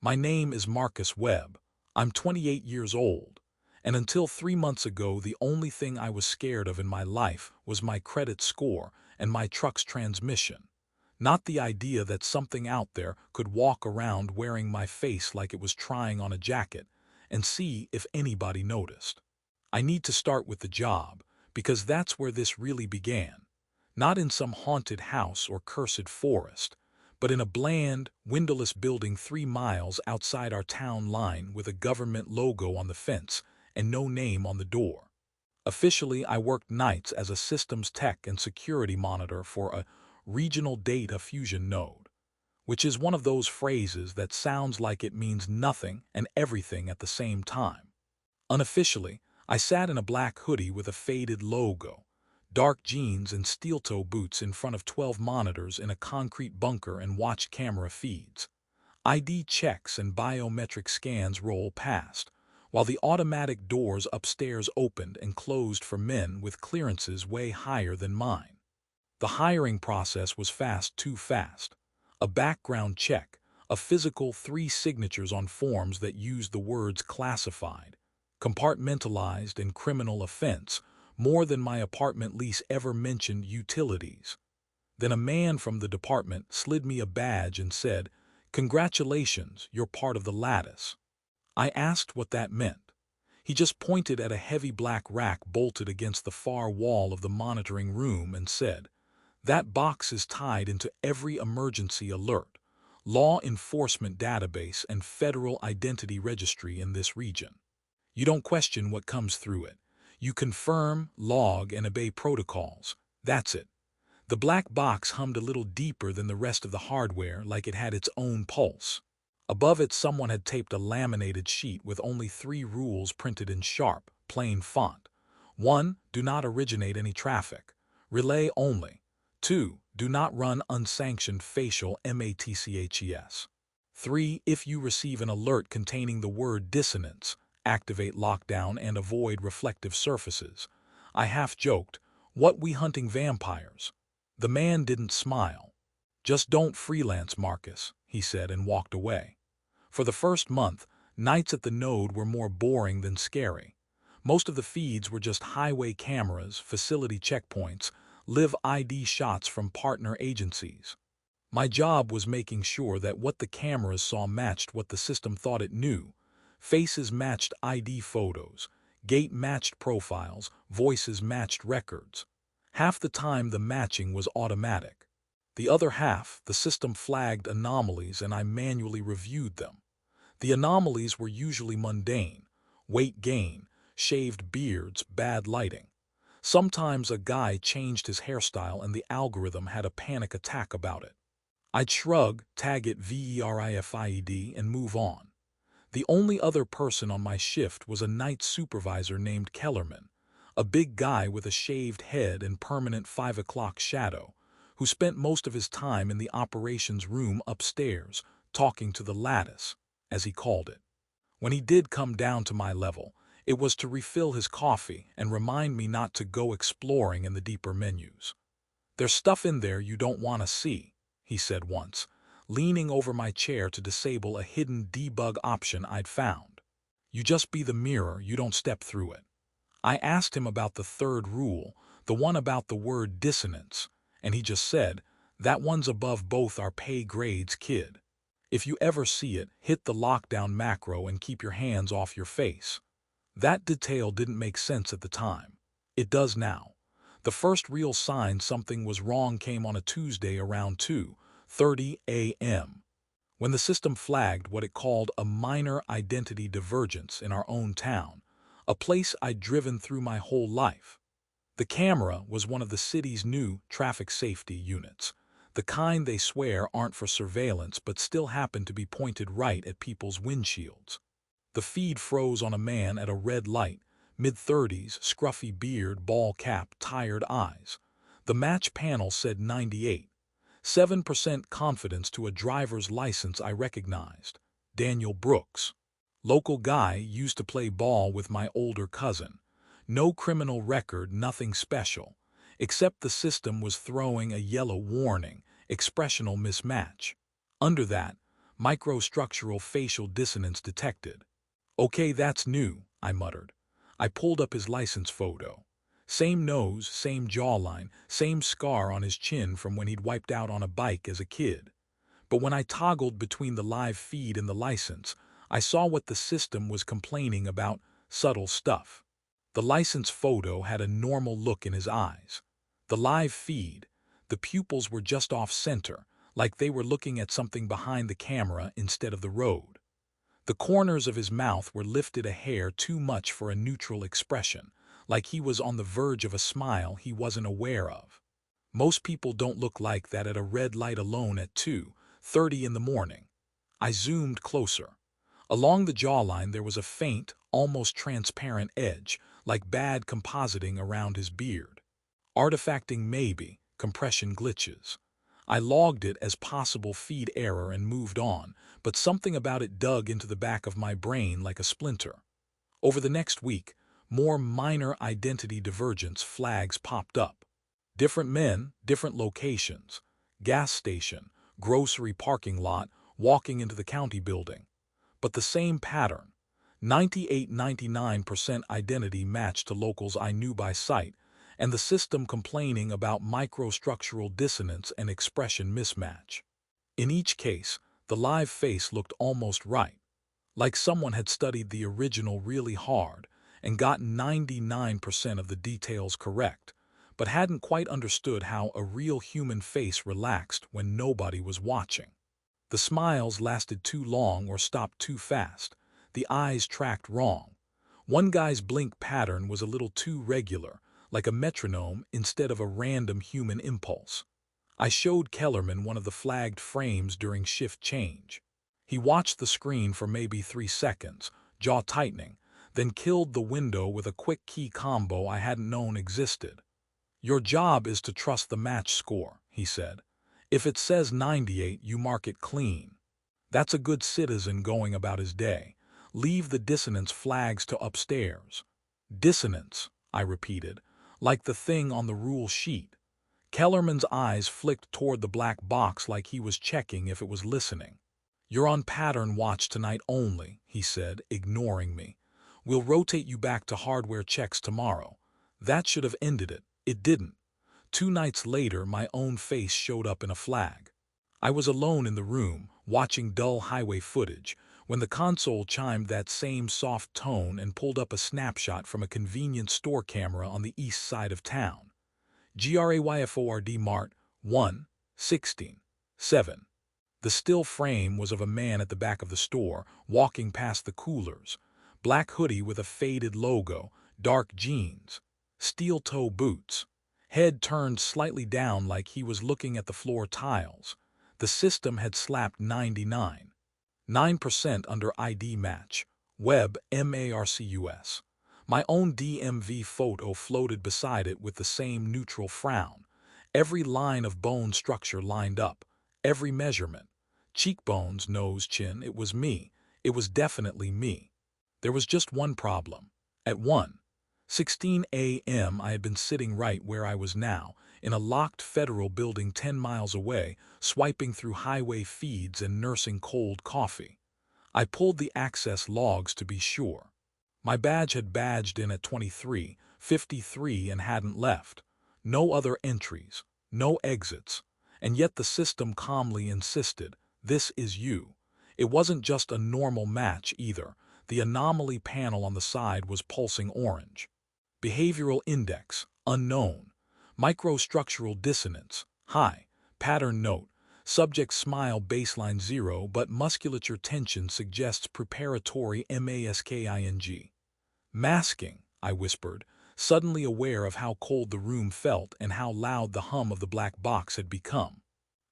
My name is Marcus Webb. I'm 28 years old, and until 3 months ago the only thing I was scared of in my life was my credit score and my truck's transmission. Not the idea that something out there could walk around wearing my face like it was trying on a jacket and see if anybody noticed. I need to start with the job, because that's where this really began. Not in some haunted house or cursed forest, but in a bland, windowless building 3 miles outside our town line with a government logo on the fence and no name on the door. Officially, I worked nights as a systems tech and security monitor for a regional data fusion node, which is one of those phrases that sounds like it means nothing and everything at the same time. Unofficially, I sat in a black hoodie with a faded logo, dark jeans and steel-toe boots in front of 12 monitors in a concrete bunker and watched camera feeds. ID checks and biometric scans roll past, while the automatic doors upstairs opened and closed for men with clearances way higher than mine. The hiring process was fast, too fast. A background check, a physical 3 signatures on forms that used the words classified, compartmentalized, and criminal offense, more than my apartment lease ever mentioned utilities. Then a man from the department slid me a badge and said, "Congratulations, you're part of the lattice." I asked what that meant. He just pointed at a heavy black rack bolted against the far wall of the monitoring room and said, "That box is tied into every emergency alert, law enforcement database, and federal identity registry in this region. You don't question what comes through it. You confirm, log, and obey protocols. That's it." The black box hummed a little deeper than the rest of the hardware, like it had its own pulse. Above it, someone had taped a laminated sheet with only 3 rules printed in sharp, plain font. 1. Do not originate any traffic. Relay only. 2. Do not run unsanctioned facial MATCHES. 3. If you receive an alert containing the word dissonance, activate lockdown and avoid reflective surfaces. I half joked, "What, we hunting vampires?" The man didn't smile. "Just don't freelance, Marcus," he said, and walked away. For the first month, nights at the node were more boring than scary. Most of the feeds were just highway cameras, facility checkpoints, live ID shots from partner agencies. My job was making sure that what the cameras saw matched what the system thought it knew. Faces matched ID photos, gait matched profiles, voices matched records. Half the time the matching was automatic. The other half, the system flagged anomalies and I manually reviewed them. The anomalies were usually mundane: weight gain, shaved beards, bad lighting. Sometimes a guy changed his hairstyle and the algorithm had a panic attack about it. I'd shrug, tag it VERIFIED, and move on. The only other person on my shift was a night supervisor named Kellerman, a big guy with a shaved head and permanent 5 o'clock shadow, who spent most of his time in the operations room upstairs, talking to the lattice, as he called it. When he did come down to my level, it was to refill his coffee and remind me not to go exploring in the deeper menus. "There's stuff in there you don't want to see," he said once, leaning over my chair to disable a hidden debug option I'd found. "You just be the mirror, you don't step through it." I asked him about the 3rd rule, the one about the word dissonance, and he just said, "That one's above both our pay grades, kid. If you ever see it, hit the lockdown macro and keep your hands off your face." That detail didn't make sense at the time. It does now. The first real sign something was wrong came on a Tuesday around 2:30 a.m. when the system flagged what it called a minor identity divergence in our own town, a place I'd driven through my whole life. The camera was one of the city's new traffic safety units, the kind they swear aren't for surveillance but still happen to be pointed right at people's windshields. The feed froze on a man at a red light, mid-30s, scruffy beard, ball cap, tired eyes. The match panel said 98. 7% confidence to a driver's license I recognized. Daniel Brooks. Local guy, used to play ball with my older cousin. No criminal record, nothing special, except the system was throwing a yellow warning, expressional mismatch. Under that, Microstructural facial dissonance detected. Okay, that's new, I muttered. I pulled up his license photo. Same nose, same jawline, same scar on his chin from when he'd wiped out on a bike as a kid. But when I toggled between the live feed and the license, I saw what the system was complaining about: subtle stuff. The license photo had a normal look in his eyes. The live feed, the pupils were just off-center, like they were looking at something behind the camera instead of the road. The corners of his mouth were lifted a hair too much for a neutral expression, like he was on the verge of a smile he wasn't aware of. Most people don't look like that at a red light alone at 2:30 in the morning. I zoomed closer. Along the jawline there was a faint, almost transparent edge, like bad compositing around his beard. Artifacting maybe, compression glitches. I logged it as possible feed error and moved on, but something about it dug into the back of my brain like a splinter. Over the next week, more minor identity divergence flags popped up. Different men, different locations. Gas station, grocery parking lot, walking into the county building. But the same pattern. 98–99% identity matched to locals I knew by sight, and the system complaining about microstructural dissonance and expression mismatch. In each case, the live face looked almost right, like someone had studied the original really hard and gotten 99% of the details correct, but hadn't quite understood how a real human face relaxed when nobody was watching. The smiles lasted too long or stopped too fast. The eyes tracked wrong. One guy's blink pattern was a little too regular, like a metronome instead of a random human impulse. I showed Kellerman one of the flagged frames during shift change. He watched the screen for maybe 3 seconds, jaw tightening, then killed the window with a quick key combo I hadn't known existed. "Your job is to trust the match score," he said. "If it says 98, you mark it clean. That's a good citizen going about his day. Leave the dissonance flags to upstairs." "Dissonance," I repeated, like the thing on the rule sheet. Kellerman's eyes flicked toward the black box like he was checking if it was listening. "You're on pattern watch tonight only," he said, ignoring me. "We'll rotate you back to hardware checks tomorrow." That should have ended it. It didn't. 2 nights later, my own face showed up in a flag. I was alone in the room, watching dull highway footage, when the console chimed that same soft tone and pulled up a snapshot from a convenience store camera on the east side of town. GRAYFORD Mart, 1:16:7. The still frame was of a man at the back of the store, walking past the coolers. Black hoodie with a faded logo, dark jeans, steel-toe boots. Head turned slightly down like he was looking at the floor tiles. The system had slapped 99.9% under ID match. Web MARCUS. My own DMV photo floated beside it with the same neutral frown. Every line of bone structure lined up. Every measurement. Cheekbones, nose, chin, it was me. It was definitely me. There was just one problem. At 1:16 a.m. I had been sitting right where I was now, in a locked federal building 10 miles away, swiping through highway feeds and nursing cold coffee. I pulled the access logs to be sure. My badge had badged in at 23:53 and hadn't left. No other entries, no exits, and yet the system calmly insisted, "This is you." It wasn't just a normal match either. The anomaly panel on the side was pulsing orange. Behavioral index, unknown. Microstructural dissonance, high. Pattern note, subject smile baseline 0 but musculature tension suggests preparatory masking. "Masking," I whispered, suddenly aware of how cold the room felt and how loud the hum of the black box had become.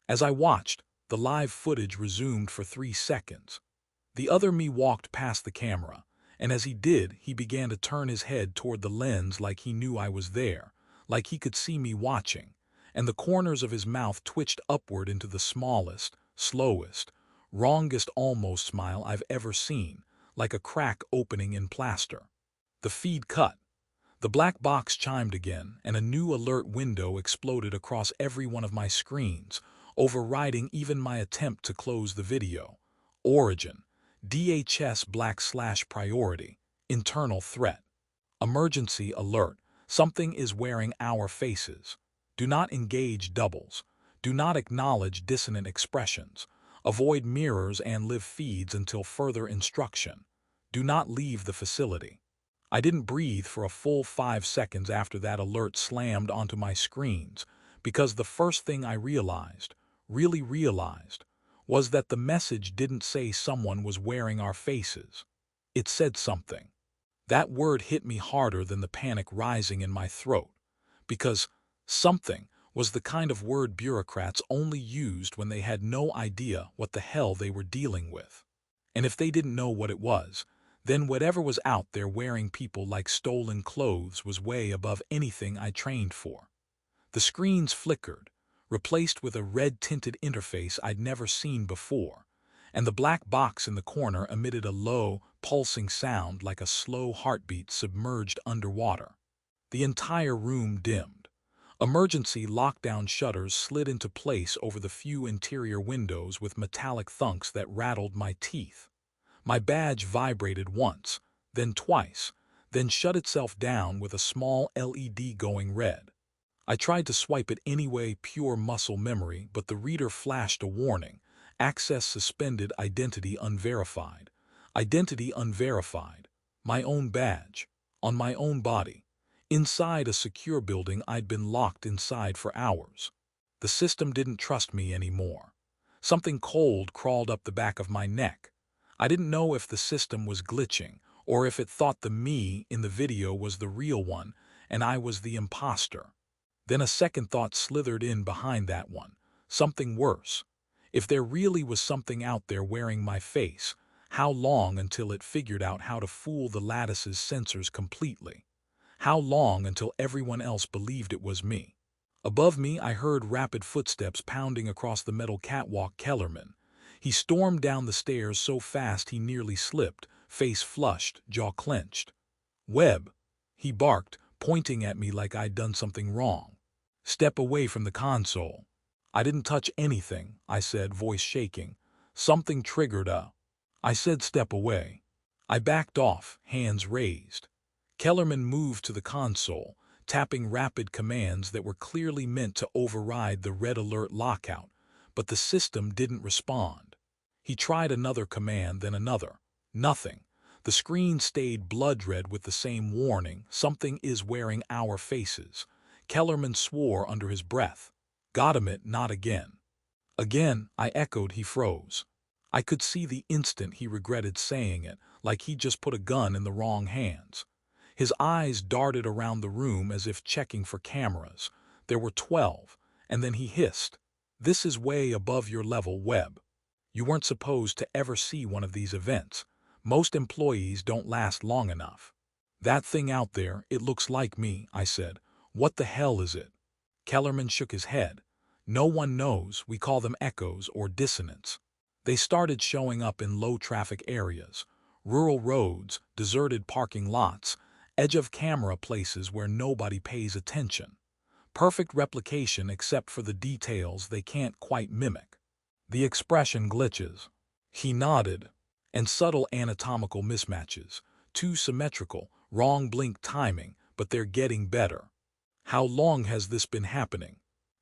As I watched, the live footage resumed for 3 seconds. The other me walked past the camera, and as he did, he began to turn his head toward the lens like he knew I was there, like he could see me watching, and the corners of his mouth twitched upward into the smallest, slowest, wrongest almost smile I've ever seen, like a crack opening in plaster. The feed cut. The black box chimed again, and a new alert window exploded across every one of my screens, overriding even my attempt to close the video. Origin, DHS/priority, internal threat. Emergency alert, something is wearing our faces. Do not engage doubles. Do not acknowledge dissonant expressions. Avoid mirrors and live feeds until further instruction. Do not leave the facility. I didn't breathe for a full 5 seconds after that alert slammed onto my screens, because the first thing I realized, really realized, was that the message didn't say someone was wearing our faces. It said something. That word hit me harder than the panic rising in my throat, because something was the kind of word bureaucrats only used when they had no idea what the hell they were dealing with. And if they didn't know what it was, then whatever was out there wearing people like stolen clothes was way above anything I trained for. The screens flickered, replaced with a red-tinted interface I'd never seen before, and the black box in the corner emitted a low, pulsing sound like a slow heartbeat submerged underwater. The entire room dimmed. Emergency lockdown shutters slid into place over the few interior windows with metallic thunks that rattled my teeth. My badge vibrated once, then twice, then shut itself down with a small LED going red. I tried to swipe it anyway, pure muscle memory, but the reader flashed a warning. Access suspended, identity unverified. Identity unverified. My own badge. On my own body. Inside a secure building I'd been locked inside for hours. The system didn't trust me anymore. Something cold crawled up the back of my neck. I didn't know if the system was glitching, or if it thought the me in the video was the real one, and I was the imposter. Then a second thought slithered in behind that one. Something worse. If there really was something out there wearing my face, how long until it figured out how to fool the lattice's sensors completely? How long until everyone else believed it was me? Above me, I heard rapid footsteps pounding across the metal catwalk. Kellerman. He stormed down the stairs so fast he nearly slipped, face flushed, jaw clenched. "Webb," he barked, pointing at me like I'd done something wrong. "Step away from the console." "I didn't touch anything," I said, voice shaking. "Something triggered I said step away. I backed off, hands raised. Kellerman moved to the console, tapping rapid commands that were clearly meant to override the red alert lockout, but the system didn't respond. He tried another command, then another. Nothing. The screen stayed blood red with the same warning: something is wearing our faces. Kellerman swore under his breath. "Got him it, not again." "Again," I echoed. He froze. I could see the instant he regretted saying it, like he'd just put a gun in the wrong hands. His eyes darted around the room as if checking for cameras. There were 12, and then he hissed, "This is way above your level, Webb. You weren't supposed to ever see one of these events. Most employees don't last long enough." "That thing out there, it looks like me," I said. "What the hell is it?" Kellerman shook his head. "No one knows. We call them echoes or dissonance. They started showing up in low-traffic areas, rural roads, deserted parking lots, edge-of-camera places where nobody pays attention. Perfect replication except for the details they can't quite mimic. The expression glitches." He nodded. "And subtle anatomical mismatches. Too symmetrical, wrong blink timing, but they're getting better." "How long has this been happening?"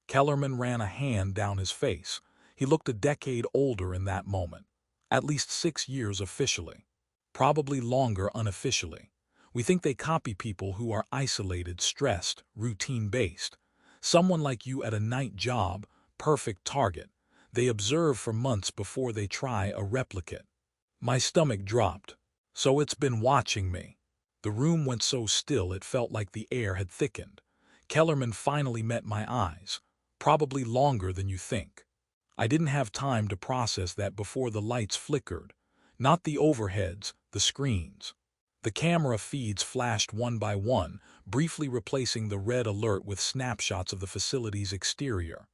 Kellerman ran a hand down his face. He looked a decade older in that moment. "At least 6 years officially. Probably longer unofficially. We think they copy people who are isolated, stressed, routine-based. Someone like you at a night job, perfect target. They observe for months before they try a replicate." My stomach dropped. "So it's been watching me." The room went so still it felt like the air had thickened. Kellerman finally met my eyes. "Probably longer than you think." I didn't have time to process that before the lights flickered. Not the overheads, the screens. The camera feeds flashed one by one, briefly replacing the red alert with snapshots of the facility's exterior.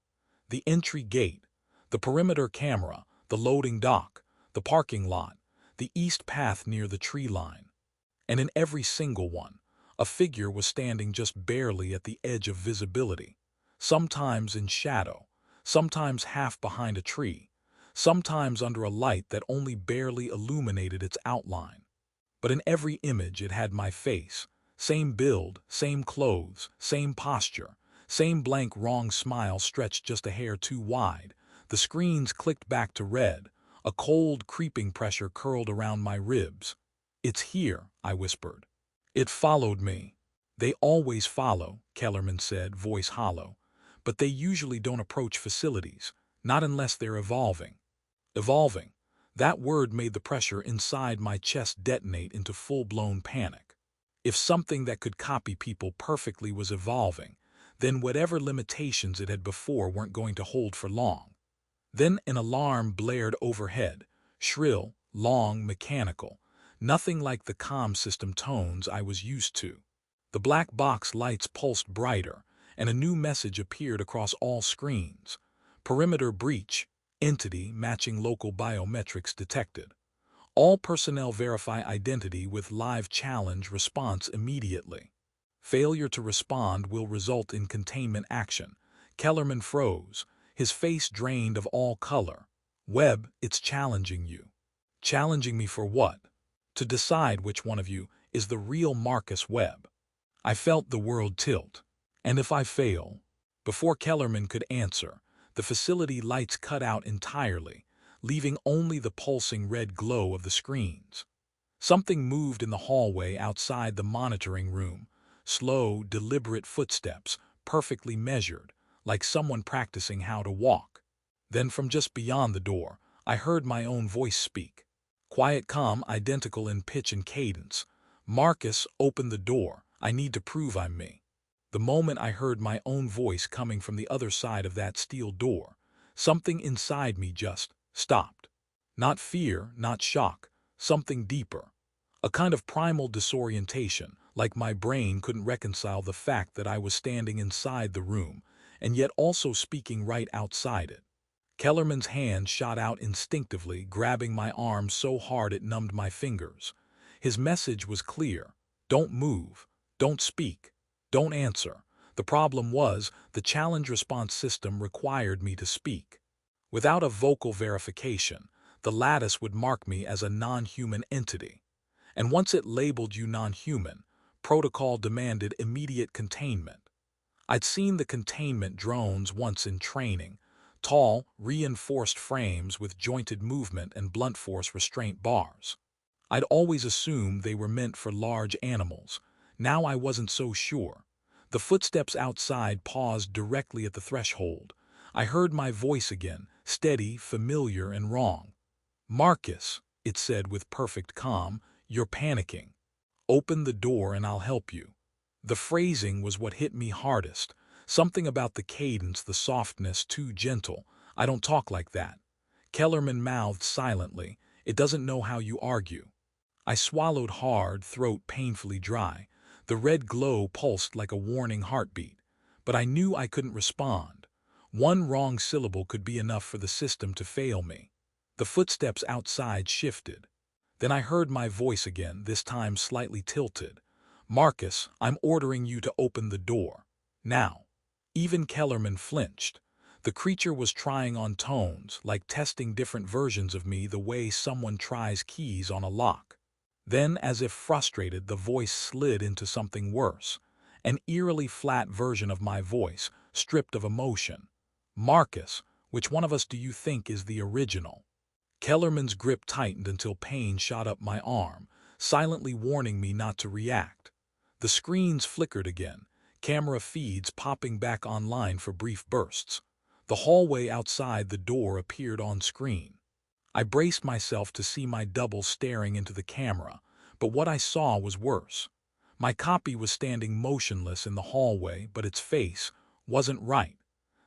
The entry gate, the perimeter camera, the loading dock, the parking lot, the east path near the tree line. And in every single one, a figure was standing just barely at the edge of visibility, sometimes in shadow, sometimes half behind a tree, sometimes under a light that only barely illuminated its outline. But in every image it had my face. Same build, same clothes, same posture, same blank wrong smile stretched just a hair too wide. The screens clicked back to red. A cold, creeping pressure curled around my ribs. "It's here," I whispered. It followed me. "They always follow," Kellerman said, voice hollow. "But they usually don't approach facilities, not unless they're evolving." Evolving. That word made the pressure inside my chest detonate into full-blown panic. If something that could copy people perfectly was evolving, then whatever limitations it had before weren't going to hold for long. Then an alarm blared overhead, shrill, long, mechanical, nothing like the comm system tones I was used to. The black box lights pulsed brighter, and a new message appeared across all screens. "Perimeter breach. Entity matching local biometrics detected. All personnel verify identity with live challenge response immediately. Failure to respond will result in containment action." Kellerman froze, his face drained of all color. "Webb, it's challenging you." "Challenging me for what?" "To decide which one of you is the real Marcus Webb." I felt the world tilt. "And if I fail?" Before Kellerman could answer, the facility lights cut out entirely, leaving only the pulsing red glow of the screens. Something moved in the hallway outside the monitoring room. Slow, deliberate footsteps, perfectly measured, like someone practicing how to walk. Then from just beyond the door, I heard my own voice speak. Quiet, calm, identical in pitch and cadence. "Marcus, open the door. I need to prove I'm me." The moment I heard my own voice coming from the other side of that steel door, something inside me just stopped. Not fear, not shock, something deeper. A kind of primal disorientation, like my brain couldn't reconcile the fact that I was standing inside the room, and yet also speaking right outside it. Kellerman's hand shot out instinctively, grabbing my arm so hard it numbed my fingers. His message was clear. "Don't move. Don't speak. Don't answer." The problem was, the challenge response system required me to speak. Without a vocal verification, the lattice would mark me as a non-human entity. And once it labeled you non-human, protocol demanded immediate containment. I'd seen the containment drones once in training, tall, reinforced frames with jointed movement and blunt force restraint bars. I'd always assumed they were meant for large animals. Now I wasn't so sure. The footsteps outside paused directly at the threshold. I heard my voice again, steady, familiar, and wrong. "Marcus," it said with perfect calm, "you're panicking. Open the door and I'll help you." The phrasing was what hit me hardest. Something about the cadence, the softness, too gentle. "I don't talk like that." Kellerman mouthed silently. "It doesn't know how you argue." I swallowed hard, throat painfully dry. The red glow pulsed like a warning heartbeat. But I knew I couldn't respond. One wrong syllable could be enough for the system to fail me. The footsteps outside shifted. Then I heard my voice again, this time slightly tilted. "Marcus, I'm ordering you to open the door. Now." Even Kellerman flinched. The creature was trying on tones, like testing different versions of me the way someone tries keys on a lock. Then, as if frustrated, the voice slid into something worse. An eerily flat version of my voice, stripped of emotion. "Marcus, which one of us do you think is the original?" Kellerman's grip tightened until pain shot up my arm, silently warning me not to react. The screens flickered again, camera feeds popping back online for brief bursts. The hallway outside the door appeared on screen. I braced myself to see my double staring into the camera, but what I saw was worse. My copy was standing motionless in the hallway, but its face wasn't right.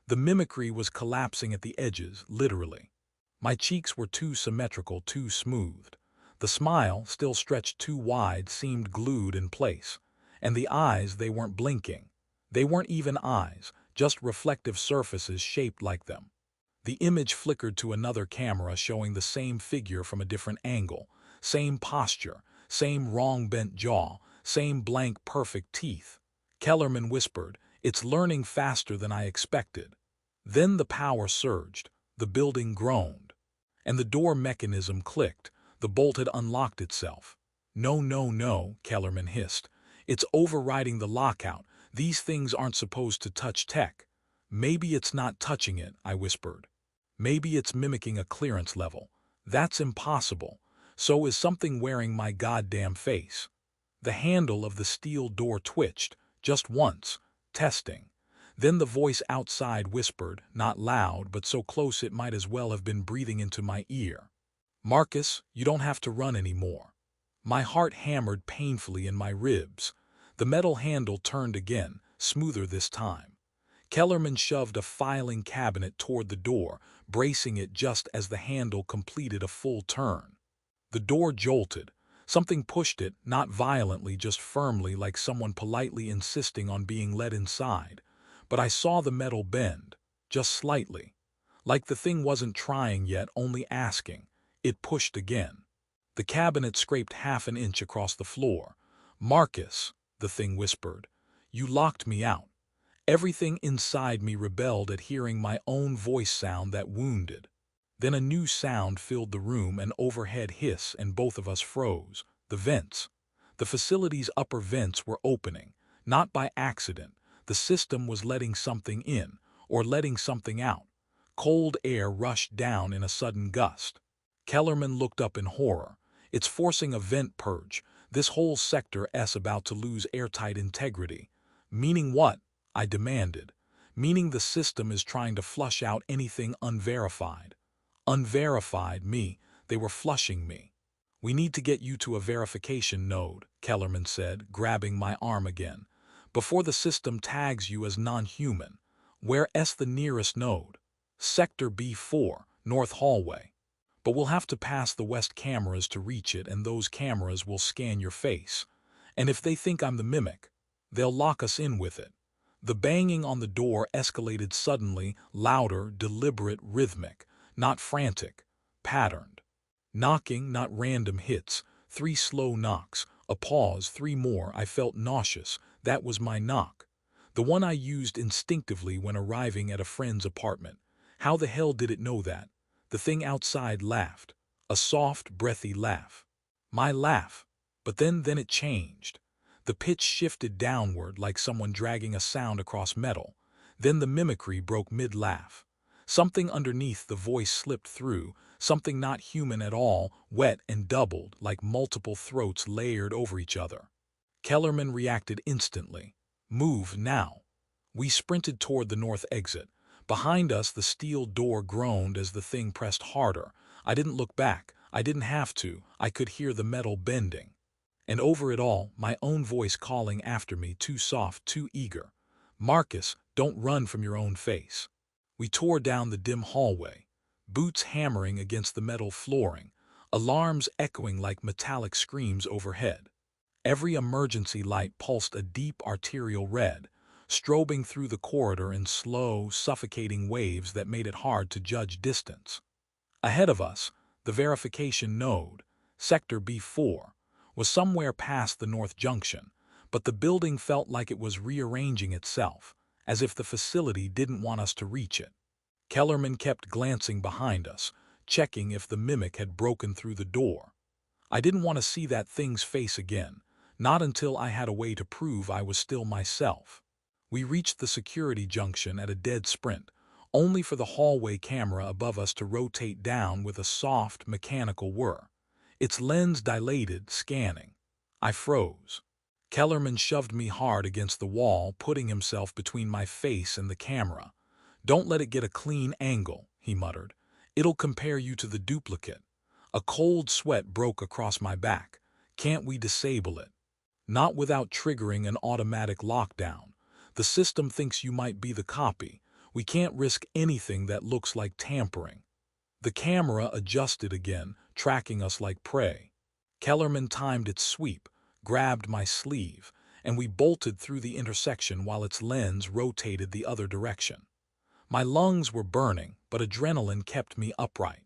The mimicry was collapsing at the edges, literally. My cheeks were too symmetrical, too smoothed. The smile, still stretched too wide, seemed glued in place. And the eyes, they weren't blinking. They weren't even eyes, just reflective surfaces shaped like them. The image flickered to another camera showing the same figure from a different angle, same posture, same wrong bent jaw, same blank perfect teeth. Kellerman whispered, "It's learning faster than I expected." Then the power surged. The building groaned. and the door mechanism clicked. The bolt had unlocked itself. "No, no, no," Kellerman hissed. "It's overriding the lockout. These things aren't supposed to touch tech." "Maybe it's not touching it," I whispered. "Maybe it's mimicking a clearance level." "That's impossible. So is something wearing my goddamn face." The handle of the steel door twitched, just once. Testing. Then the voice outside whispered, not loud, but so close it might as well have been breathing into my ear. "Marcus, you don't have to run anymore." My heart hammered painfully in my ribs. The metal handle turned again, smoother this time. Kellerman shoved a filing cabinet toward the door, bracing it just as the handle completed a full turn. The door jolted. Something pushed it, not violently, just firmly, like someone politely insisting on being let inside. But I saw the metal bend, just slightly. Like the thing wasn't trying yet, only asking. It pushed again. The cabinet scraped half an inch across the floor. "Marcus," the thing whispered, "you locked me out." Everything inside me rebelled at hearing my own voice sound that wounded. Then a new sound filled the room, an overhead hiss, and both of us froze. The vents. The facility's upper vents were opening. Not by accident. The system was letting something in, or letting something out. Cold air rushed down in a sudden gust. Kellerman looked up in horror. "It's forcing a vent purge. This whole sector's about to lose airtight integrity." "Meaning what?" I demanded. "Meaning the system is trying to flush out anything unverified." Unverified me. They were flushing me. "We need to get you to a verification node," Kellerman said, grabbing my arm again. "Before the system tags you as non-human. Where's the nearest node?" "Sector B4, North Hallway. But we'll have to pass the West cameras to reach it, and those cameras will scan your face. And if they think I'm the mimic, they'll lock us in with it." The banging on the door escalated suddenly, louder, deliberate, rhythmic. Not frantic, patterned. Knocking, not random hits. 3 slow knocks, a pause, 3 more. I felt nauseous. That was my knock. The one I used instinctively when arriving at a friend's apartment. How the hell did it know that? The thing outside laughed. A soft, breathy laugh. My laugh. But then it changed. The pitch shifted downward like someone dragging a sound across metal. Then the mimicry broke mid-laugh. Something underneath the voice slipped through, something not human at all, wet and doubled, like multiple throats layered over each other. Kellerman reacted instantly. "Move, now." We sprinted toward the north exit. Behind us, the steel door groaned as the thing pressed harder. I didn't look back. I didn't have to. I could hear the metal bending. And over it all, my own voice calling after me, too soft, too eager. "Marcus, don't run from your own face." We tore down the dim hallway, boots hammering against the metal flooring, alarms echoing like metallic screams overhead. Every emergency light pulsed a deep arterial red, strobing through the corridor in slow, suffocating waves that made it hard to judge distance. Ahead of us, the verification node, Sector B4, was somewhere past the North Junction, but the building felt like it was rearranging itself, as if the facility didn't want us to reach it. Kellerman kept glancing behind us, checking if the mimic had broken through the door. I didn't want to see that thing's face again, not until I had a way to prove I was still myself. We reached the security junction at a dead sprint, only for the hallway camera above us to rotate down with a soft, mechanical whir. Its lens dilated, scanning. I froze. Kellerman shoved me hard against the wall, putting himself between my face and the camera. "Don't let it get a clean angle," he muttered. "It'll compare you to the duplicate." A cold sweat broke across my back. "Can't we disable it?" "Not without triggering an automatic lockdown. The system thinks you might be the copy. We can't risk anything that looks like tampering." The camera adjusted again, tracking us like prey. Kellerman timed its sweep, grabbed my sleeve, and we bolted through the intersection while its lens rotated the other direction. My lungs were burning, but adrenaline kept me upright.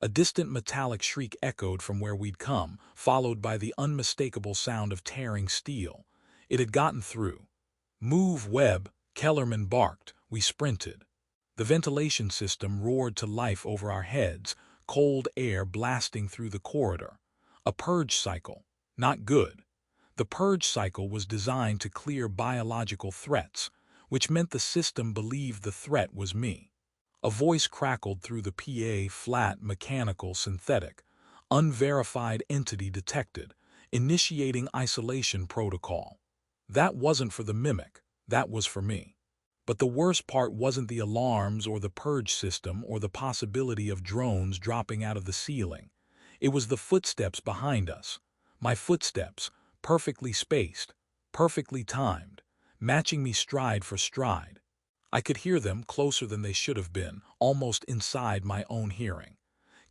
A distant metallic shriek echoed from where we'd come, followed by the unmistakable sound of tearing steel. It had gotten through. "Move, Webb," Kellerman barked. We sprinted. The ventilation system roared to life over our heads, cold air blasting through the corridor. A purge cycle. Not good. The purge cycle was designed to clear biological threats, which meant the system believed the threat was me. A voice crackled through the PA, flat, mechanical, synthetic. Unverified entity detected, initiating isolation protocol. That wasn't for the mimic, that was for me. But the worst part wasn't the alarms or the purge system or the possibility of drones dropping out of the ceiling. It was the footsteps behind us. My footsteps, perfectly spaced, perfectly timed, matching me stride for stride. I could hear them closer than they should have been, almost inside my own hearing.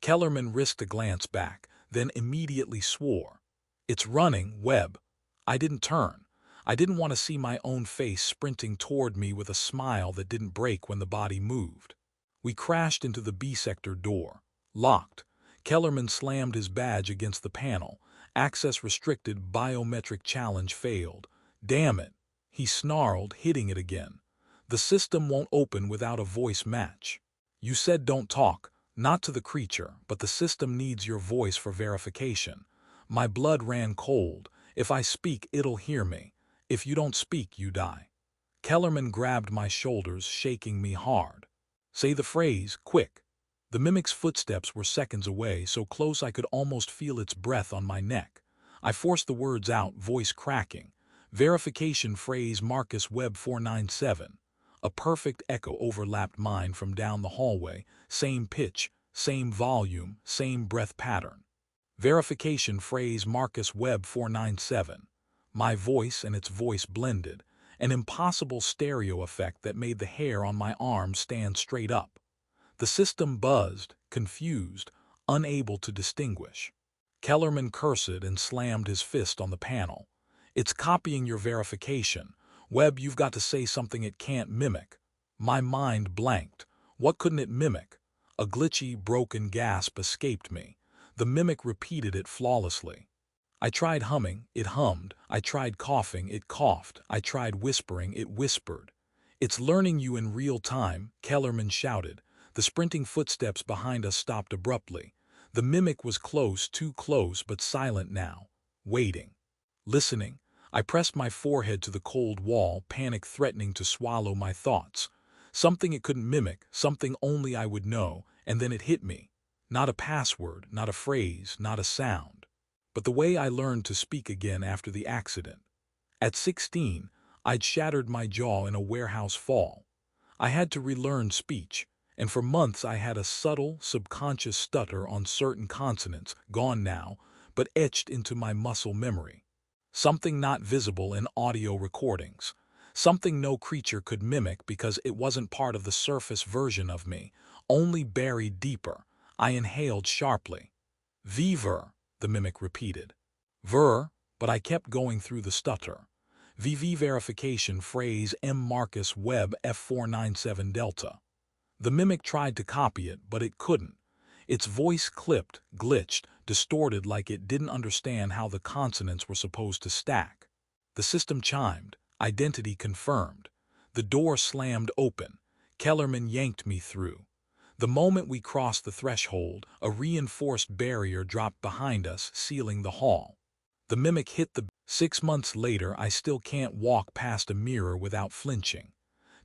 Kellerman risked a glance back, then immediately swore. "It's running, Webb." I didn't turn. I didn't want to see my own face sprinting toward me with a smile that didn't break when the body moved. We crashed into the B-sector door. Locked. Kellerman slammed his badge against the panel. Access restricted, biometric challenge failed. "Damn it," he snarled, hitting it again. "The system won't open without a voice match. You said don't talk, not to the creature, but the system needs your voice for verification." My blood ran cold. "If I speak, it'll hear me. If you don't speak, you die." Kellerman grabbed my shoulders, shaking me hard. "Say the phrase, quick." The mimic's footsteps were seconds away, so close I could almost feel its breath on my neck. I forced the words out, voice cracking. "Verification phrase Marcus Webb 497. A perfect echo overlapped mine from down the hallway, same pitch, same volume, same breath pattern. "Verification phrase Marcus Webb 497. My voice and its voice blended, an impossible stereo effect that made the hair on my arm stand straight up. The system buzzed, confused, unable to distinguish. Kellerman cursed and slammed his fist on the panel. "It's copying your verification. Webb, you've got to say something it can't mimic." My mind blanked. What couldn't it mimic? A glitchy, broken gasp escaped me. The mimic repeated it flawlessly. I tried humming, it hummed. I tried coughing, it coughed. I tried whispering, it whispered. "It's learning you in real time," Kellerman shouted. The sprinting footsteps behind us stopped abruptly. The mimic was close, too close, but silent now. Waiting. Listening. I pressed my forehead to the cold wall, panic threatening to swallow my thoughts. Something it couldn't mimic, something only I would know, and then it hit me. Not a password, not a phrase, not a sound. But the way I learned to speak again after the accident. At 16, I'd shattered my jaw in a warehouse fall. I had to relearn speech, and for months I had a subtle, subconscious stutter on certain consonants, gone now, but etched into my muscle memory. Something not visible in audio recordings. Something no creature could mimic because it wasn't part of the surface version of me, only buried deeper. I inhaled sharply. "Viver," the mimic repeated. "Ver," but I kept going through the stutter. "VV verification phrase M Marcus Webb F497 Delta." The mimic tried to copy it, but it couldn't. Its voice clipped, glitched, distorted like it didn't understand how the consonants were supposed to stack. The system chimed. Identity confirmed. The door slammed open. Kellerman yanked me through. The moment we crossed the threshold, a reinforced barrier dropped behind us, sealing the hall. The mimic hit the... 6 months later, I still can't walk past a mirror without flinching.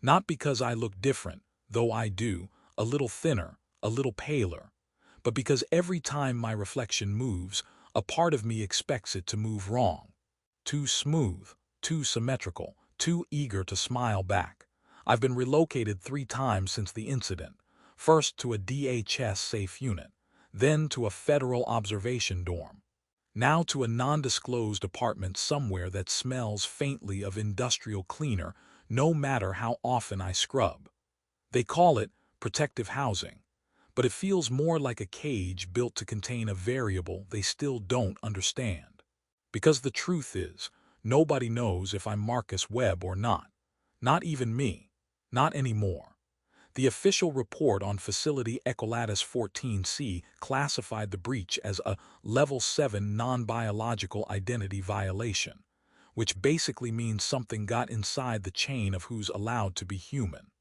Not because I look different, though I do, a little thinner, a little paler, but because every time my reflection moves, a part of me expects it to move wrong. Too smooth, too symmetrical, too eager to smile back. I've been relocated 3 times since the incident. First to a DHS-safe unit, then to a federal observation dorm. Now to a non-disclosed apartment somewhere that smells faintly of industrial cleaner, no matter how often I scrub. They call it protective housing, but it feels more like a cage built to contain a variable they still don't understand. Because the truth is, nobody knows if I'm Marcus Webb or not. Not even me. Not anymore. The official report on Facility Ecolatus 14C classified the breach as a Level 7 non-biological identity violation, which basically means something got inside the chain of who's allowed to be human.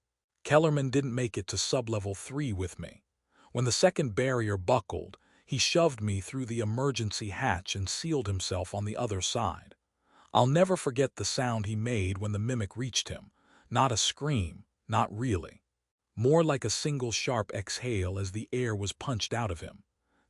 Kellerman didn't make it to Sublevel 3 with me. When the second barrier buckled, he shoved me through the emergency hatch and sealed himself on the other side. I'll never forget the sound he made when the mimic reached him. Not a scream, not really. More like a single sharp exhale as the air was punched out of him.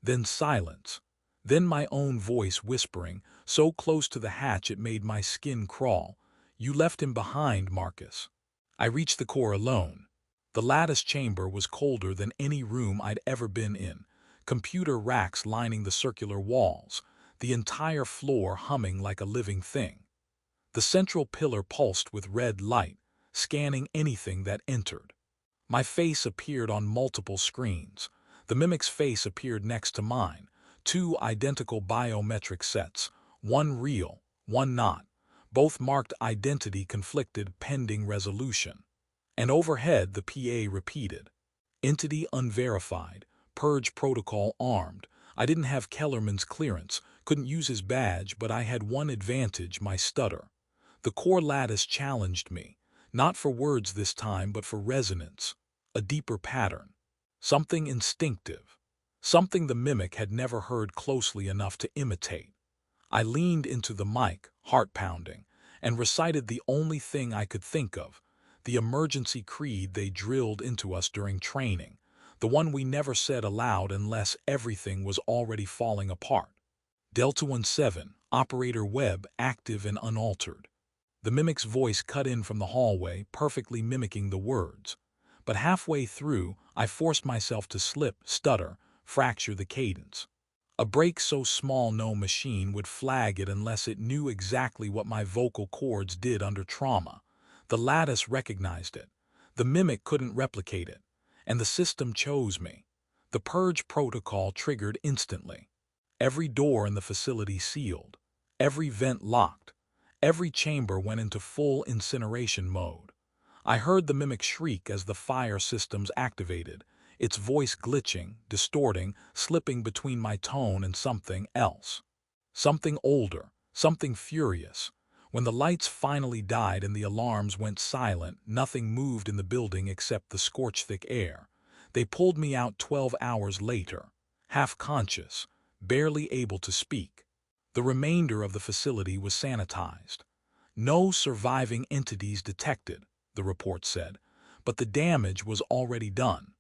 Then silence. Then my own voice whispering, so close to the hatch it made my skin crawl. "You left him behind, Marcus." I reached the core alone. The lattice chamber was colder than any room I'd ever been in. Computer racks lining the circular walls, the entire floor humming like a living thing. The central pillar pulsed with red light, scanning anything that entered. My face appeared on multiple screens. The mimic's face appeared next to mine. Two identical biometric sets, one real, one not. Both marked identity conflicted pending resolution. And overhead the PA repeated, "Entity unverified, purge protocol armed." I didn't have Kellerman's clearance, couldn't use his badge, but I had one advantage: my stutter. The core lattice challenged me, not for words this time, but for resonance, a deeper pattern, something instinctive, something the mimic had never heard closely enough to imitate. I leaned into the mic, heart pounding, and recited the only thing I could think of, the emergency creed they drilled into us during training, the one we never said aloud unless everything was already falling apart. Delta 17, Operator Webb active and unaltered. The mimic's voice cut in from the hallway, perfectly mimicking the words. But halfway through, I forced myself to slip, stutter, fracture the cadence. A break so small no machine would flag it unless it knew exactly what my vocal cords did under trauma. The lattice recognized it. The mimic couldn't replicate it. And the system chose me. The purge protocol triggered instantly. Every door in the facility sealed. Every vent locked. Every chamber went into full incineration mode. I heard the mimic shriek as the fire systems activated, its voice glitching, distorting, slipping between my tone and something else. Something older, something furious. When the lights finally died and the alarms went silent, nothing moved in the building except the scorch-thick air. They pulled me out 12 hours later, half-conscious, barely able to speak. The remainder of the facility was sanitized. No surviving entities detected, the report said, but the damage was already done.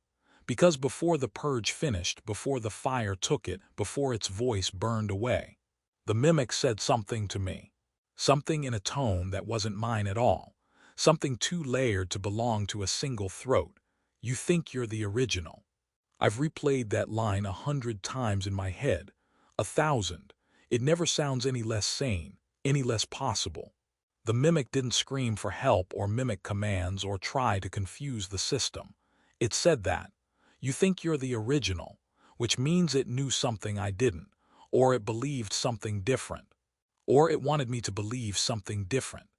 Because before the purge finished, before the fire took it, before its voice burned away, the mimic said something to me. Something in a tone that wasn't mine at all. Something too layered to belong to a single throat. "You think you're the original." I've replayed that line 100 times in my head. 1,000. It never sounds any less sane, any less possible. The mimic didn't scream for help or mimic commands or try to confuse the system. It said that. "You think you're the original," which means it knew something I didn't, or it believed something different. Or it wanted me to believe something different.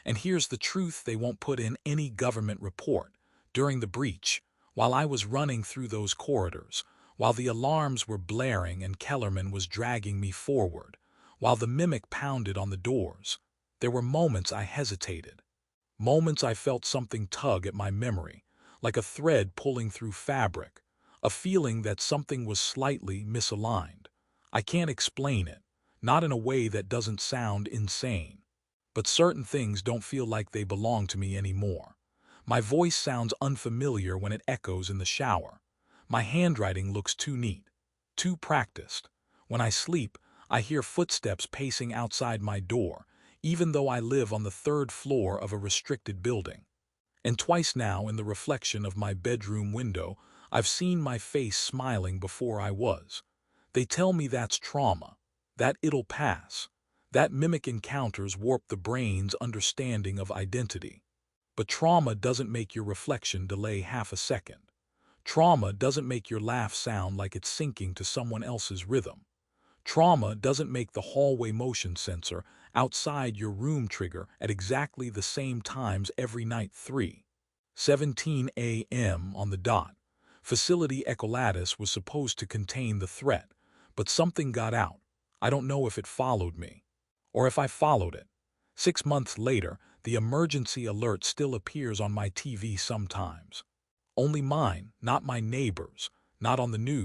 And here's the truth they won't put in any government report. During the breach, while I was running through those corridors, while the alarms were blaring and Kellerman was dragging me forward, while the mimic pounded on the doors, there were moments I hesitated. Moments I felt something tug at my memory, like a thread pulling through fabric, a feeling that something was slightly misaligned. I can't explain it. Not in a way that doesn't sound insane. But certain things don't feel like they belong to me anymore. My voice sounds unfamiliar when it echoes in the shower. My handwriting looks too neat, too practiced. When I sleep, I hear footsteps pacing outside my door, even though I live on the 3rd floor of a restricted building. And twice now, in the reflection of my bedroom window, I've seen my face smiling before I was. They tell me that's trauma. That it'll pass. That mimic encounters warp the brain's understanding of identity. But trauma doesn't make your reflection delay half a second. Trauma doesn't make your laugh sound like it's syncing to someone else's rhythm. Trauma doesn't make the hallway motion sensor outside your room trigger at exactly the same times every night. 3:17 a.m. on the dot. Facility Echolatus was supposed to contain the threat, but something got out. I don't know if it followed me, or if I followed it. 6 months later, the emergency alert still appears on my TV sometimes. Only mine, not my neighbors', not on the news.